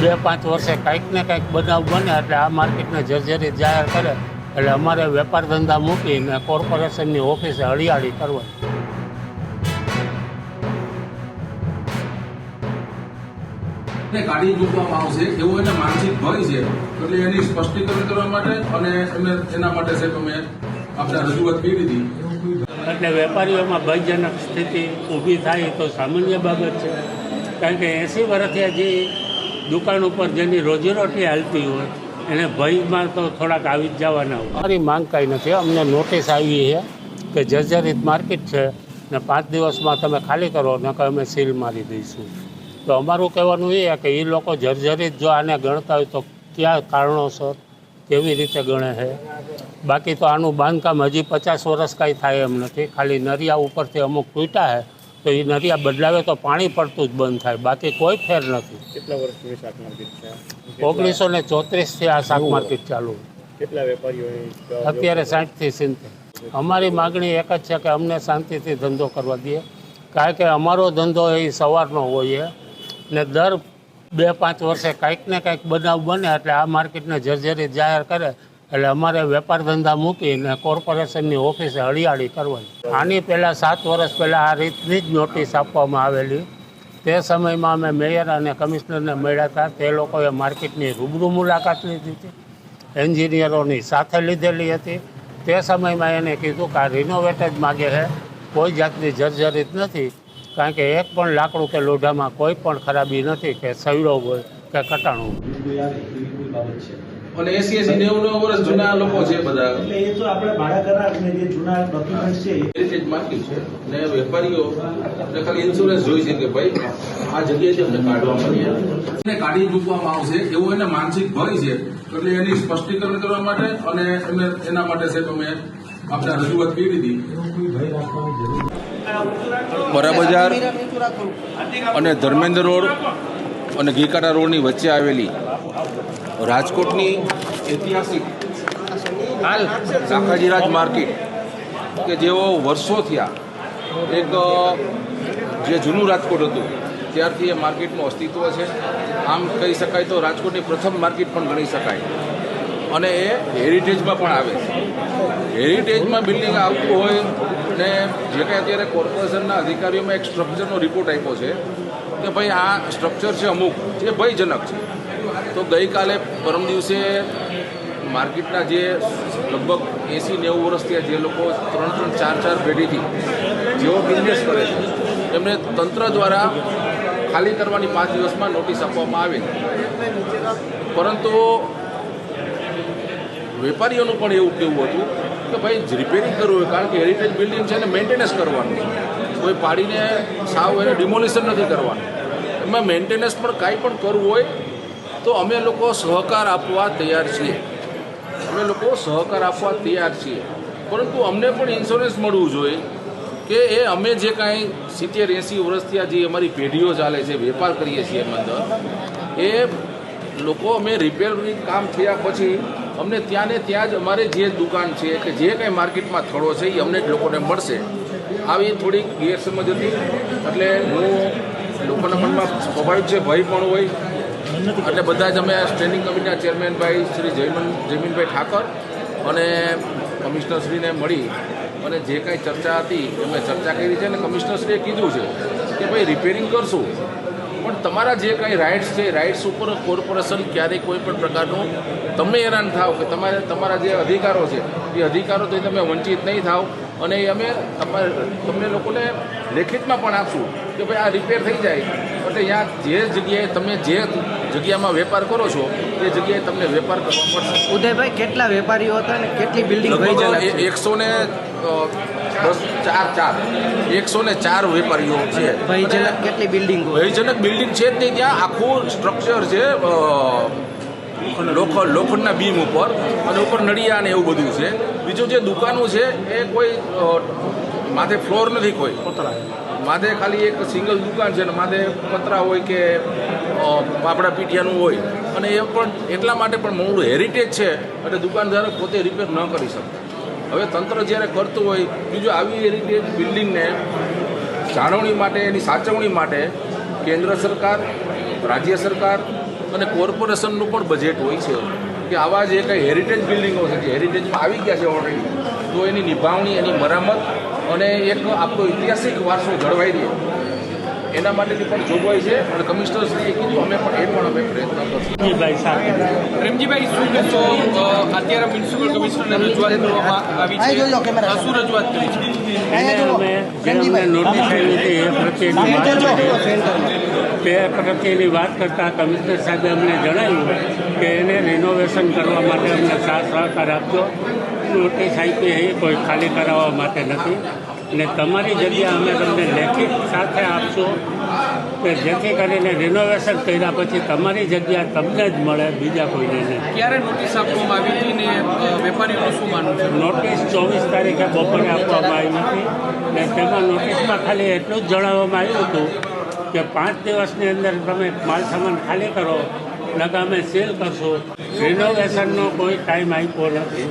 2-5 વર્ષે કંઈક ને કંઈક બનાવ બને એટલે આ માર્કેટને જર્જરિત જાહેર કરે એટલે અમારે વેપાર ધંધા મૂકીને કોર્પોરેશનની ઓફિસે હળિયાળી કરવા. કાઢી મૂકવામાં આવશે એવો એને માનસિક ભય છે, એટલે એની સ્પષ્ટીકરણ કરવા માટે અને એના માટે સાહેબ અમે આપણે રજૂઆત કરી હતી. એટલે વેપારીઓમાં ભયજનક સ્થિતિ ઊભી થાય તો સામાન્ય બાબત છે, કારણ કે 80 વર્ષથી જે દુકાન ઉપર જેની રોજીરોટી હાલતી હોય એને ભયમાં તો થોડાક આવી જ જવાના હોય. અમારી માંગ કાંઈ નથી, અમને નોટિસ આવી છે કે જર્જરિત માર્કેટ છે ને 5 દિવસમાં તમે ખાલી કરો ને કે અમે સીલ મારી દઈશું. તો અમારું કહેવાનું એ કે એ લોકો જર્જરિત જો આને ગણતા હોય તો કયા કારણોસર કેવી રીતે ગણે છે. બાકી તો આનું બાંધકામ હજી 50 વર્ષ કાંઈ થાય એમ નથી. ખાલી નરિયા ઉપરથી અમુક તૂટ્યા છે તો એ નરિયા બદલાવે તો પાણી પડતું જ બંધ થાય, બાકી કોઈ ફેર નથી. કેટલા વર્ષથી શાક માર્કેટ છે? 1934થી આ શાક માર્કેટ ચાલુ. કેટલા વેપારીઓ અત્યારે 60 થી 70. અમારી માગણી એક જ છે કે અમને શાંતિથી ધંધો કરવા દે, કારણ કે અમારો ધંધો એ સવારનો હોય ને દર 2-5 વર્ષે કંઈક ને કંઈક બનાવ બને એટલે આ માર્કેટને જર્જરિત જાહેર કરે એટલે અમારે વેપાર ધંધા મૂકીને કોર્પોરેશનની ઓફિસે હળિયાળી કરવાની. આની પહેલાં 7 વર્ષ પહેલાં આ રીતની જ નોટિસ આપવામાં આવેલી. તે સમયમાં અમે મેયર અને કમિશનરને મળ્યા હતા. તે લોકોએ માર્કેટની રૂબરૂ મુલાકાત લીધી હતી, એન્જિનિયરોની સાથે લીધેલી હતી. તે સમયમાં એને કીધું કે આ રિનોવેટ જ માગે છે, કોઈ જાતની જર્જરિત નથી, કારણ કે એક પણ લાકડું કે લોઢામાં કોઈ પણ ખરાબી નથી કે સડ્યો હોય કે કટાણું. અને 80-90 વર્ષ જૂના લોકો છે બધા, એટલે એ તો આપણે ભાડા કરાર ને જે જૂના ડોક્યુમેન્ટ છે હેરિટેજ માર્કેટ છે ને વેપારીઓ ખાલી ઇન્સ્યોરન્સ જોઈ છે કે ભાઈ આ જગ્યાએ અમને કાઢવામાં કાઢી મૂકવામાં આવશે એવો એને માનસિક ભય છે, એટલે એની સ્પષ્ટીકરણ કરવા માટે અને એના માટે સાહેબ અમે આપણે રજૂઆત કરી હતી. બરા બજાર અને ધર્મેન્દ્ર રોડ અને ગીકાટા રોડની વચ્ચે આવેલી રાજકોટની ઐતિહાસિક શાખાજીરાજ માર્કેટ કે જેઓ વર્ષો થયા એક જે જૂનું રાજકોટ હતું ત્યારથી એ માર્કેટનું અસ્તિત્વ છે. આમ કહી શકાય તો રાજકોટની પ્રથમ માર્કેટ પણ ગણી શકાય અને એ હેરિટેજમાં પણ આવે છે. હેરિટેજમાં બિલ્ડિંગ આવતું હોય ને જે કંઈ અત્યારે કોર્પોરેશનના અધિકારીઓમાં એક સ્ટ્રક્ચરનો રિપોર્ટ આપ્યો છે કે ભાઈ આ સ્ટ્રક્ચર છે અમુક જે ભયજનક છે. તો ગઈકાલે પરમ દિવસે માર્કેટના જે લગભગ 80-90 વર્ષ થયા જે લોકો 3-4 પેઢીથી જેઓ બિઝનેસ કરે છે એમને તંત્ર દ્વારા ખાલી કરવાની 5 દિવસમાં નોટિસ આપવામાં આવે, પરંતુ વેપારીઓનું પણ એવું કહેવું હતું કે ભાઈ રિપેરિંગ કરવું હોય, કારણ કે હેરિટેજ બિલ્ડિંગ છે એને મેન્ટેનન્સ કરવાનું છે, કોઈ પાડીને સાવ એને ડિમોલિશન નથી કરવાનું. એમાં મેન્ટેનન્સ પણ કાંઈ પણ કરવું હોય તો અમે લોકો સહકાર આપવા તૈયાર છીએ, પરંતુ અમને પણ ઇન્સ્યોરન્સ મળવું જોઈએ કે એ અમે જે કાંઈ 70-80 વર્ષથી આ જે અમારી પેઢીઓ ચાલે છે, વેપાર કરીએ છીએ એમ અંદર, એ લોકો અમે રિપેરિંગ કામ થયા પછી અમને ત્યાં ને ત્યાં જ અમારે જે દુકાન છે કે જે કાંઈ માર્કેટમાં થડો છે એ અમને જ લોકોને મળશે. આવી થોડીક ગેરસમજ હતી, એટલે હું લોકોના મનમાં સ્વાભાવિક છે ભય પણ હોય, એટલે બધા જ અમે સ્ટેન્ડિંગ કમિટીના ચેરમેનભાઈ શ્રી જયમીનભાઈ ઠાકર અને કમિશનરશ્રીને મળી અને જે કાંઈ ચર્ચા હતી અમે ચર્ચા કરી છે અને કમિશનરશ્રીએ કીધું છે કે ભાઈ રિપેરિંગ કરશું, પણ તમારા જે કાંઈ રાઇટ્સ છે રાઇટ્સ ઉપર કોર્પોરેશન ક્યારેય કોઈ પણ પ્રકારનું તમે હેરાન થાવ કે તમારા જે અધિકારો છે એ અધિકારોથી તમે વંચિત નહીં થાવ, અને એ અમે તમને લોકોને લેખિતમાં પણ આપશું કે ભાઈ આ રિપેર થઈ જાય એટલે ત્યાં જે જગ્યાએ તમે જે જગ્યામાં વેપાર કરો છો એ જગ્યાએ તમને વેપાર કરવા પડશે. ઉદયભાઈ, કેટલા વેપારીઓ હતા અને કેટલી બિલ્ડિંગ લગભગ 104 વેપારીઓ છે. ભયજનક કેટલી બિલ્ડિંગ? ભયજનક બિલ્ડિંગ છે જ નહીં, ત્યાં આખું સ્ટ્રક્ચર છે લોખંડના બીમ ઉપર અને ઉપર નળિયા ને એવું બધું છે. બીજું જે દુકાનો છે એ કોઈ માથે ફ્લોર નથી, કોઈ માથે ખાલી એક સિંગલ દુકાન છે ને માથે પતરા હોય કે પાપડા પીઠિયાનું હોય, અને એ પણ એટલા માટે પણ મોડું હેરિટેજ છે એટલે દુકાનદારો પોતે રિપેર ન કરી શકતા. હવે તંત્ર જ્યારે કરતું હોય, બીજું આવી હેરિટેજ બિલ્ડિંગને જાળવણી માટે એની સાચવણી માટે કેન્દ્ર સરકાર, રાજ્ય સરકાર અને કોર્પોરેશનનું પણ બજેટ હોય છે કે આવા જે કંઈ હેરિટેજ બિલ્ડિંગો છે જે હેરિટેજમાં આવી ગયા છે ઓલરેડી તો એની નિભાવણી એની મરામત અને એક આપણો ઐતિહાસિક વારસો જળવાઈ રહે એના માટેની પણ જોગવાઈ છે અને કમિશનરશ્રીએ કીધું અમે પણ એ પણ અમે પ્રયત્ન કરશું. ભાઈ સાહેબ પ્રેમજીભાઈ શું કહેશો અત્યારે મ્યુનિસિપલ કમિશનરને રજૂઆત કરવામાં આવી છે શું રજૂઆત કરી છે એને અમે જે અમને નોટિસ આવી હતી એ પ્રત્યેની વાત કરી તે પ્રત્યેની વાત કરતાં કમિશનર સાહેબે અમને જણાવ્યું કે એને રિનોવેશન કરવા માટે અમને સાથ સહકાર આપજો. નોટિસ આપી એ કોઈ ખાલી કરાવવા માટે નથી ને તમારી જગ્યા અમે તમને લેખિત સાથે આપશું કે જેથી કરીને રિનોવેશન કર્યા પછી તમારી જગ્યા તમને જ મળે, બીજા કોઈને નહીં. ક્યારે નોટિસ આપવામાં આવી હતી ને વેપારીઓનું શું માનવું છે? નોટિસ 24 તારીખે બપોરે આપવામાં આવી હતી ને તેમાં નોટિસમાં ખાલી એટલું જ જણાવવામાં આવ્યું હતું કે 5 દિવસની અંદર તમે માલ સામાન ખાલી કરો નકા અમે સીલ કરશું. રિનોવેશનનો કોઈ ટાઈમ આપ્યો નથી.